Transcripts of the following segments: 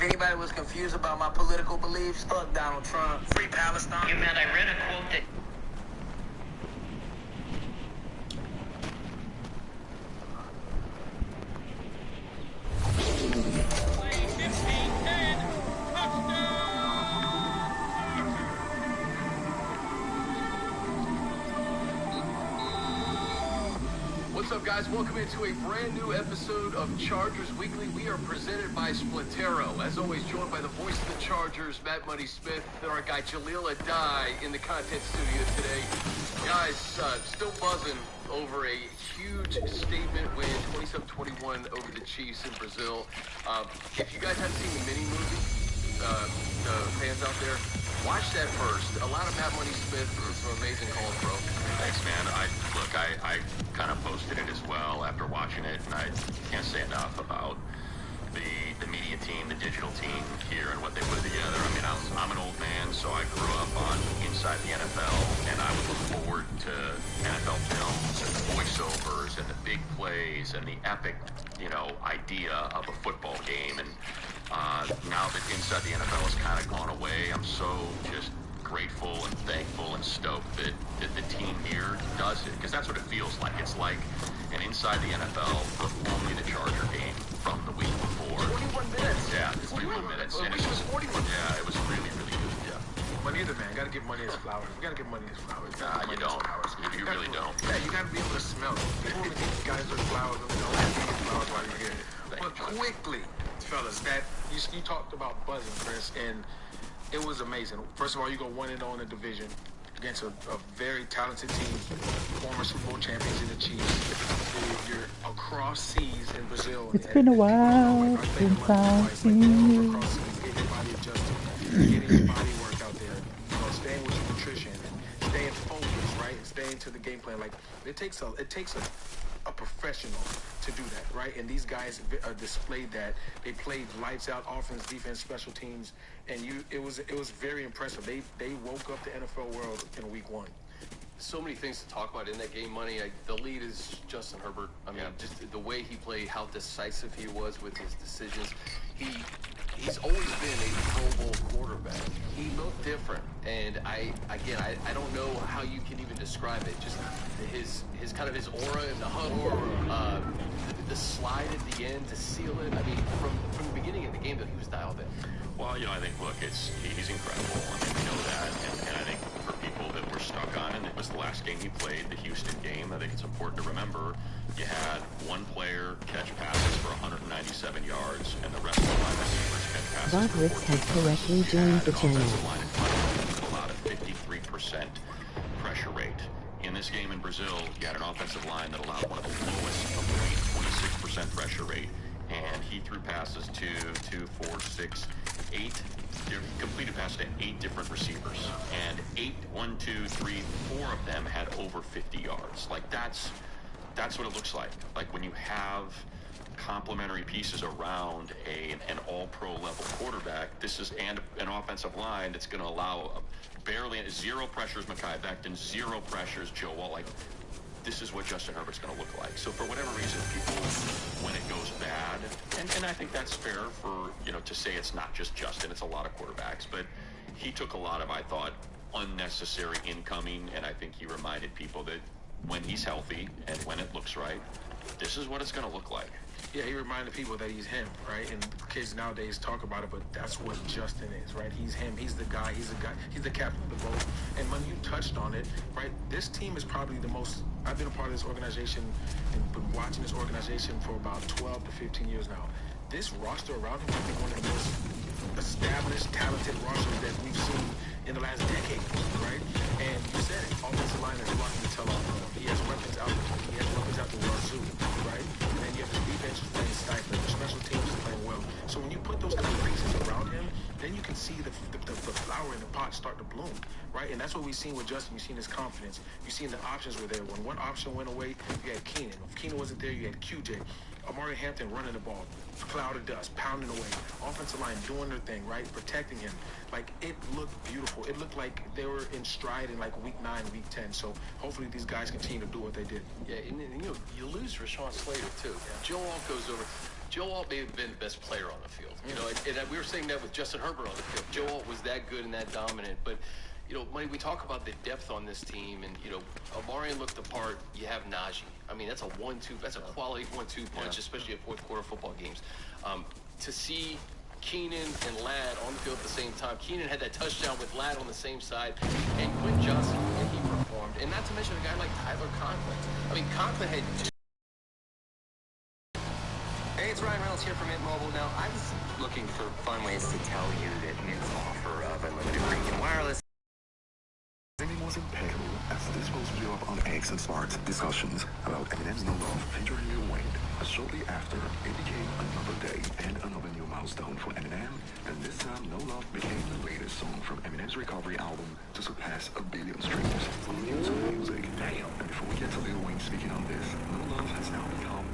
anybody was confused about my political beliefs, fuck Donald Trump. Free Palestine. You meant I read a quote that... What's up, guys? Welcome into a brand new episode of Chargers Weekly. We are presented by Splitero. As always, joined by the voice of the Chargers, Matt Money Smith, and our guy Jaleel Adai in the content studio today. Guys, still buzzing over a huge statement win, 27-21 over the Chiefs in Brazil. If you guys haven't seen the mini movie, the fans out there, watch that first. A lot of Matt Money Smith and some amazing calls, bro. Thanks, man. I kind of posted it as well after watching it, and I can't say enough about the media team, the digital team here, and what they put together. I mean, I'm an old man, so I grew up on Inside the NFL, and I would look forward to NFL films and the voiceovers and the big plays and the epic, idea of a football game. And now that Inside the NFL has kind of gone away, I'm so just grateful and thankful and stoked that the team here does it, because that's what it feels like. It's like an Inside the NFL, but only the Charger game from the week before. 21 minutes. Yeah, 21 minutes. And it was 41. Yeah, it was really, really good. Yeah. Money either, man. Gotta give money his flowers. You gotta give money his flowers. Nah, you don't. You really don't. Yeah, you gotta be able to smell it. People want to give guys those flowers, and don't have to give flowers while you're here. But quickly, fellas, that you talked about buzzing, Chris, and it was amazing. First of all, you go 1-0 in the division against a very talented team, former Super Bowl champions in the Chiefs. You're across seas in Brazil. It's been a while since I've seen you. Getting your body adjusted, getting your body work out there, staying with your nutrition, and staying focused, right? And staying to the game plan. Like it takes a professional to do that, right? And these guys displayed that. They played lights out, offense, defense, special teams, and it was very impressive. They woke up the NFL world in week one. So many things to talk about in that game, Money. The lead is Justin Herbert. I mean, just the way he played, how decisive he was with his decisions. He's always been a Pro Bowl quarterback. He looked different, and I don't know how you can even describe it. Just his kind of his aura in the huddle, the slide at the end to seal it. I mean, from the beginning of the game, that he was dialed in. Well, I think, look, he's incredible. I mean, we know that, and I think for people that were stuck on, and it was the last game he played, the Houston game, I think it's important to remember you had one player catch passes for 197 yards, and the rest of the wide receivers catch passes Rodriguez for 40 has correctly joined the channel. Line in front of him that allowed a 53% pressure rate. In this game in Brazil, you had an offensive line that allowed one of the lowest of the league, 26% pressure rate. And he threw passes to 2, 4, 6, 8. Completed passes to 8 different receivers. And 1, 2, 3, 4 of them had over 50 yards. Like, that's what it looks like. Like, when you have complementary pieces around an all-pro level quarterback, and an offensive line that's going to allow barely zero pressures Mekhi Becton, zero pressures Joe Wall. Like, this is what Justin Herbert's going to look like. So for whatever reason, people, when it goes bad, and I think that's fair for, to say it's not just Justin, it's a lot of quarterbacks, but he took a lot of, I thought, unnecessary incoming, and I think he reminded people that when he's healthy and when it looks right, this is what it's going to look like. Yeah, he reminded people that he's him, right? And kids nowadays talk about it, but that's what Justin is, right? He's him. He's the guy. He's the captain of the boat. And when you touched on it, right, this team is probably the most. I've been a part of this organization and been watching this organization for about 12 to 15 years now. This roster around him is one of the most established, talented rosters that we've seen in the last decade, right? And you said it, offensive line is blocking the tail off. He has weapons out. He has weapons out the wazoo, right? And then you have his defense is playing stifling. The special teams is playing well. So when you put those kind of pieces around him, then you can see the flower in the pot start to bloom, right? And that's what we've seen with Justin. You've seen his confidence. You've seen the options were there. When one option went away, you had Keenan. If Keenan wasn't there, you had QJ. Amari Hampton running the ball, cloud of dust, pounding away. Offensive line doing their thing, right? Protecting him. Like, it looked beautiful. It looked like they were in stride in, like, week 9, week 10. So hopefully these guys continue to do what they did. Yeah, and you lose Rashawn Slater, too. Yeah. Joe Alt goes over. Joe Alt may have been the best player on the field. You know, and we were saying that with Justin Herbert on the field. Joe Alt was that good and that dominant. But, you know, when we talk about the depth on this team, and, you know, Omarion looked the part. You have Najee. I mean, that's a 1-2. That's a quality 1-2 punch, especially at fourth quarter football games. To see Keenan and Ladd on the field at the same time. Keenan had that touchdown with Ladd on the same side, and Quinn Johnson, when he performed, and not to mention a guy like Tyler Conklin. I mean, Conklin had two. Hey, it's Ryan Reynolds here from Mint Mobile. Now, I was looking for fun ways to tell you that Mint's offer of unlimited premium wireless was impeccable as this was blew up on X and Smart discussions about Eminem's No Love featuring Lil Wayne. Shortly after, it became another day and another new milestone for Eminem, and this time No Love became the latest song from Eminem's Recovery album to surpass 1 billion streams on YouTube Music. Damn. And before we get to Lil Wayne speaking on this, No Love has now become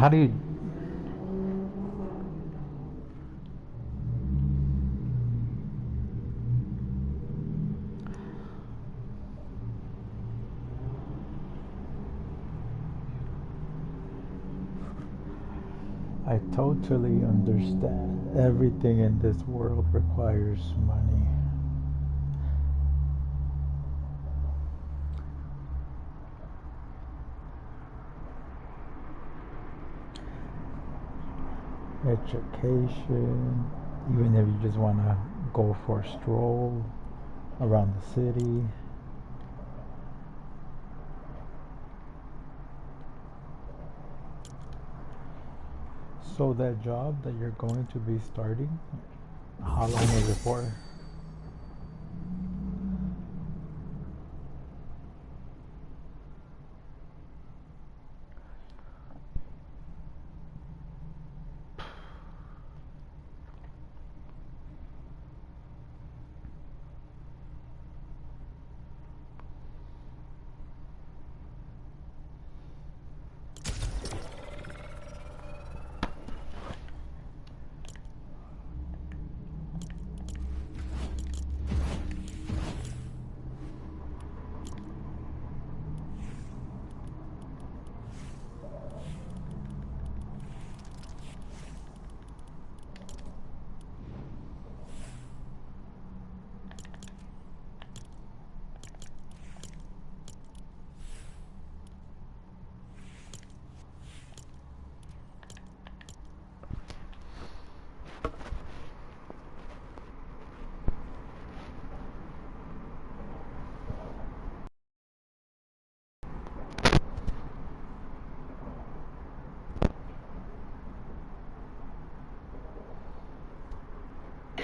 how do you... I totally understand. Everything in this world requires money. Education, even if you just want to go for a stroll around the city. So that job that you're going to be starting, how long is it for?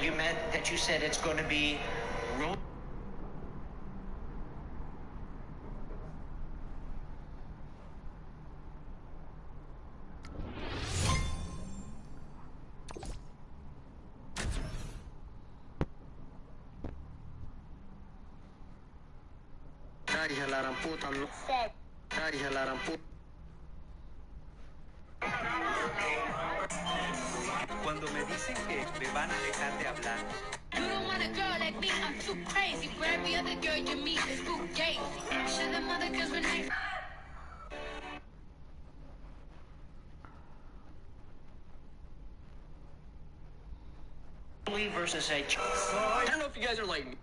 You meant that you said it's going to be road. Cuando me dicen que me van a dejar de hablar. You don't want a girl like me, I'm too crazy. For every other girl you meet is too gay. Show them other girls when I... Versus a... I don't know if you guys are like...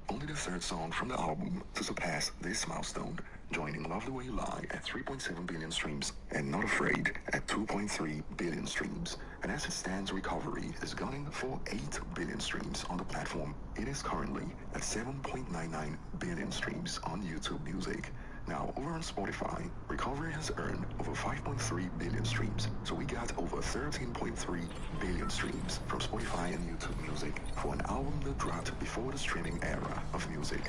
Only the third song from the album to surpass this milestone, joining Love the Way You Lie at 3.7 billion streams and Not Afraid at 2.3 billion streams. And as it stands, Recovery is gunning for 8 billion streams on the platform. It is currently at 7.99 billion streams on YouTube Music. Now, over on Spotify, Recovery has earned over 5.3 billion streams. So we got over 13.3 billion streams from Spotify and YouTube Music for an album that dropped before the streaming era of music.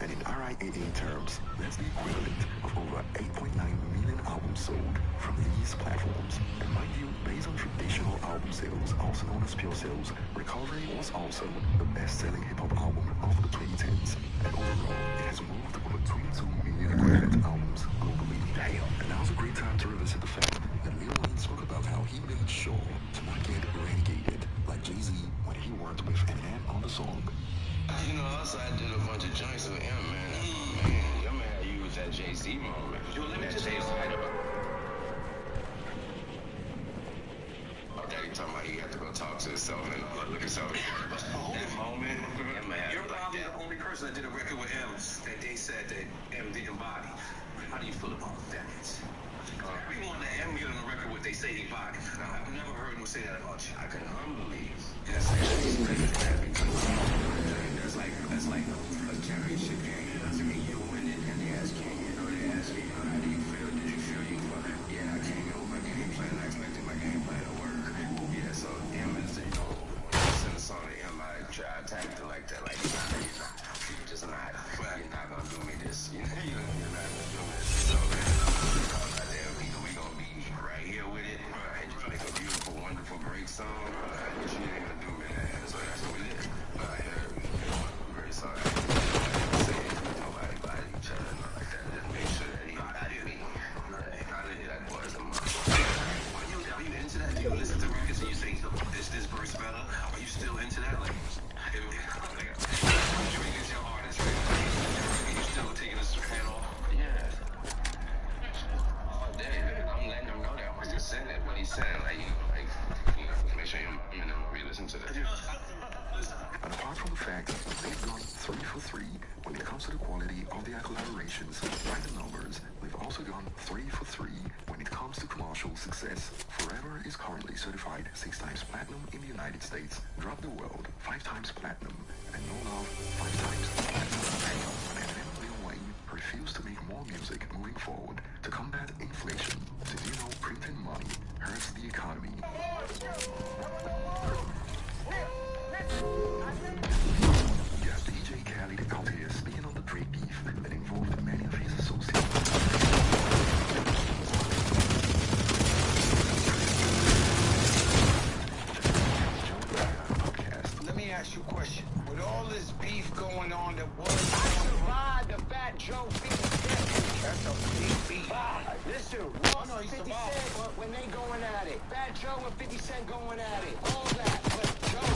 And in RIAA terms, that's the equivalent of over 8.9 million albums sold from these platforms. And mind you, based on traditional album sales, also known as pure sales, Recovery was also the best-selling hip-hop album of the 2010s. And overall, it has moved over 22 million equivalent albums globally. And now's a great time to revisit the fact that Lil Wayne spoke about how he made sure to not get renegade like Jay-Z when he worked with Eminem on the song. You know, also I did a bunch of joints with him, man. Man, your man used that Jay-Z moment. Let me just say Daddy talking about he had to go talk to himself and look himself. That moment, You're probably the only person that did a record with M that they said that M didn't body. How do you feel about that? We want the M get on the record what they say he body. I've never heard him say that about you. I can humbly. Yes, That's like a championship game. I mean, you win it, and they ask you, how do you feel? Did you feel you won? Yeah, I came in with my game plan. I expected my game plan to work. Yeah, so M is, send a song to M, I try to attack it like that. Like, you're just not, you're not gonna do me this. You're not gonna do this. So, we gonna be right here with it. And just make a beautiful, wonderful, great song. But you ain't gonna do me that. So that's what we did. Great song. Nobody body each other, not like that. Just make sure that he body me. make sure I'm re-listen to that. And apart from the fact that they've gone 3 for 3 when it comes to the quality of their collaborations, by the numbers, they've also gone 3 for 3 when it comes to commercial success. Forever is currently certified 6 times platinum in the United States, Drop the World 5 times platinum, and No Love 5 times platinum. And Eminem and Lil Wayne refuse to make more music moving forward to combat inflation. Did you know printing money hurts the economy? You have DJ Khaled out here speaking on the trade beef that involved many of his associates. Let me ask you a question. With all this beef going on that was... I survived the Fat Joe 50 Cent. That's a big beef. Listen, Ross and 50 Cent, when they going at it. Fat Joe and 50 Cent going at it. All that. But Joe,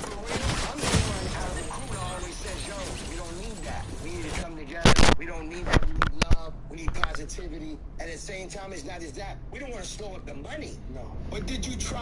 for real, I'm the one out of the crew that always says, yo, we don't need that. We need to come together. We don't need that. We need love. We need positivity. At the same time, it's not just that. We don't want to slow up the money. No. But did you try...